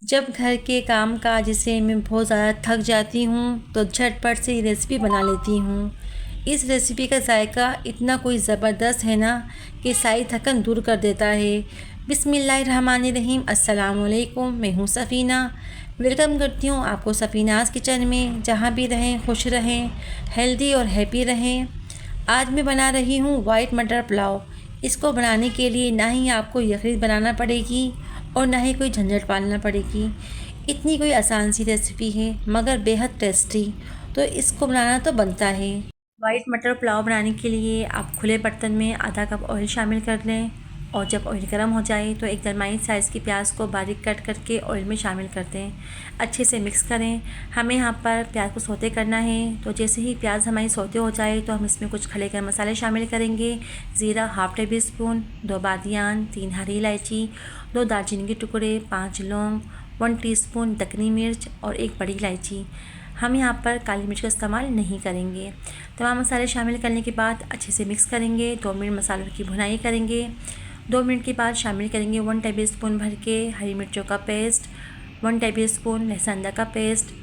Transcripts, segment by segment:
जब घर के काम काज से मैं बहुत ज़्यादा थक जाती हूँ तो झटपट से ये रेसिपी बना लेती हूँ। इस रेसिपी का जायका इतना कोई ज़बरदस्त है ना कि सारी थकन दूर कर देता है। बिस्मिल्लाहिर्रहमानिर्रहीम, अस्सलाम वालेकुम। मैं हूँ सफ़ीना। वेलकम करती हूँ आपको सफ़ीनाज़ किचन में। जहाँ भी रहें खुश रहें, हेल्दी और हैप्पी रहें। आज मैं बना रही हूँ वाइट मटर पुलाव। इसको बनाने के लिए ना ही आपको यखनी बनाना पड़ेगी और ना ही कोई झंझट पालना पड़ेगी। इतनी कोई आसान सी रेसिपी है मगर बेहद टेस्टी, तो इसको बनाना तो बनता है। वाइट मटर पुलाव बनाने के लिए आप खुले बर्तन में आधा कप ऑयल शामिल कर लें और जब ऑयल गर्म हो जाए तो एक दरमियानी साइज़ की प्याज को बारीक कट करके ऑयल में शामिल कर दें। अच्छे से मिक्स करें। हमें यहाँ पर प्याज को सौते करना है, तो जैसे ही प्याज हमारी सौते हो जाए तो हम इसमें कुछ खड़े गरम मसाले शामिल करेंगे। ज़ीरा हाफ़ टेबल स्पून, 2 बादियान, 3 हरी इलायची, 2 दालचीनी के टुकड़े, 5 लौंग, 1 टीस्पून दक्कनी मिर्च और 1 बड़ी इलायची। हम यहाँ पर काली मिर्च का इस्तेमाल नहीं करेंगे। तमाम मसाले शामिल करने के बाद अच्छे से मिक्स करेंगे। 2 मिनट मसालों की भुनाई करेंगे। 2 मिनट के बाद शामिल करेंगे 1 टेबल स्पून भर के हरी मिर्चों का पेस्ट, 1 टेबल स्पून लहसुन अदरक का पेस्ट।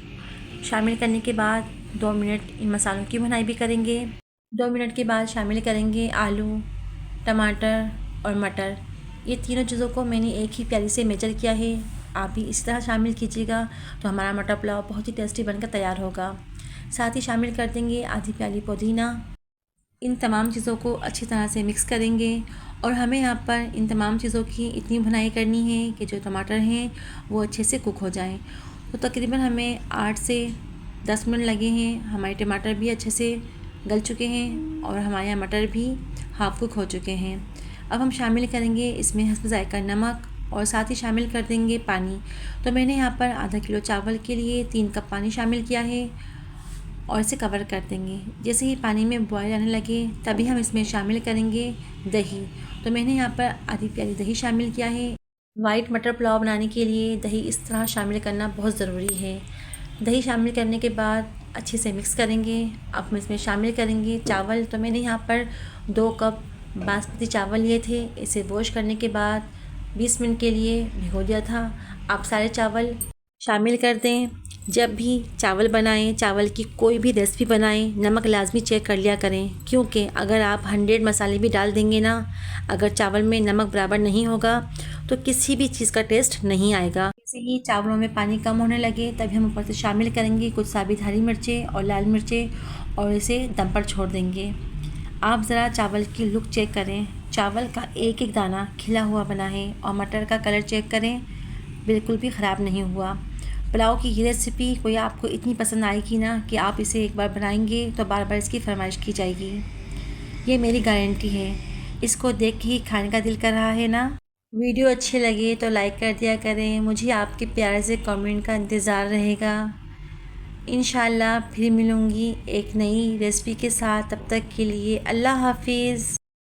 शामिल करने के बाद 2 मिनट इन मसालों की भुनाई भी करेंगे। 2 मिनट के बाद शामिल करेंगे आलू, टमाटर और मटर। ये तीनों चीज़ों को मैंने एक ही प्याली से मेजर किया है। आप भी इस तरह शामिल कीजिएगा तो हमारा मटर पुलाव बहुत ही टेस्टी बनकर तैयार होगा। साथ ही शामिल कर देंगे आधी प्याली पुदीना। इन तमाम चीज़ों को अच्छी तरह से मिक्स करेंगे और हमें यहाँ पर इन तमाम चीज़ों की इतनी भुनाई करनी है कि जो टमाटर हैं वो अच्छे से कुक हो जाएं। तो तकरीबन हमें 8 से 10 मिनट लगे हैं। हमारे टमाटर भी अच्छे से गल चुके हैं और हमारे यहाँ मटर भी हाफ कुक हो चुके हैं। अब हम शामिल करेंगे इसमें हस्ब ज़ायका नमक और साथ ही शामिल कर देंगे पानी। तो मैंने यहाँ पर आधा किलो चावल के लिए 3 कप पानी शामिल किया है और इसे कवर कर देंगे। जैसे ही पानी में बॉयल आने लगे तभी हम इसमें शामिल करेंगे दही। तो मैंने यहाँ पर आधी प्याली दही शामिल किया है। वाइट मटर पुलाव बनाने के लिए दही इस तरह शामिल करना बहुत ज़रूरी है। दही शामिल करने के बाद अच्छे से मिक्स करेंगे। अब हम इसमें शामिल करेंगे चावल। तो मैंने यहाँ पर 2 कप बासमती चावल लिए थे। इसे वॉश करने के बाद 20 मिनट के लिए भिगो दिया था। आप सारे चावल शामिल कर दें। जब भी चावल बनाएं, चावल की कोई भी रेसिपी बनाएं, नमक लाजमी चेक कर लिया करें, क्योंकि अगर आप 100 मसाले भी डाल देंगे ना, अगर चावल में नमक बराबर नहीं होगा तो किसी भी चीज़ का टेस्ट नहीं आएगा। जैसे ही चावलों में पानी कम होने लगे तभी हम ऊपर से शामिल करेंगे कुछ साबित हरी मिर्चें और लाल मिर्चें और इसे दम पर छोड़ देंगे। आप ज़रा चावल की लुक चेक करें। चावल का एक एक दाना खिला हुआ बना है और मटर का कलर चेक करें, बिल्कुल भी ख़राब नहीं हुआ। पुलाव की ये रेसिपी कोई आपको इतनी पसंद आएगी ना कि आप इसे एक बार बनाएंगे तो बार बार इसकी फरमाइश की जाएगी। ये मेरी गारंटी है। इसको देख के ही खाने का दिल कर रहा है ना। वीडियो अच्छे लगे तो लाइक कर दिया करें। मुझे आपके प्यारे से कमेंट का इंतज़ार रहेगा। इंशाल्लाह फिर मिलूँगी एक नई रेसिपी के साथ। तब तक के लिए अल्लाह हाफिज़।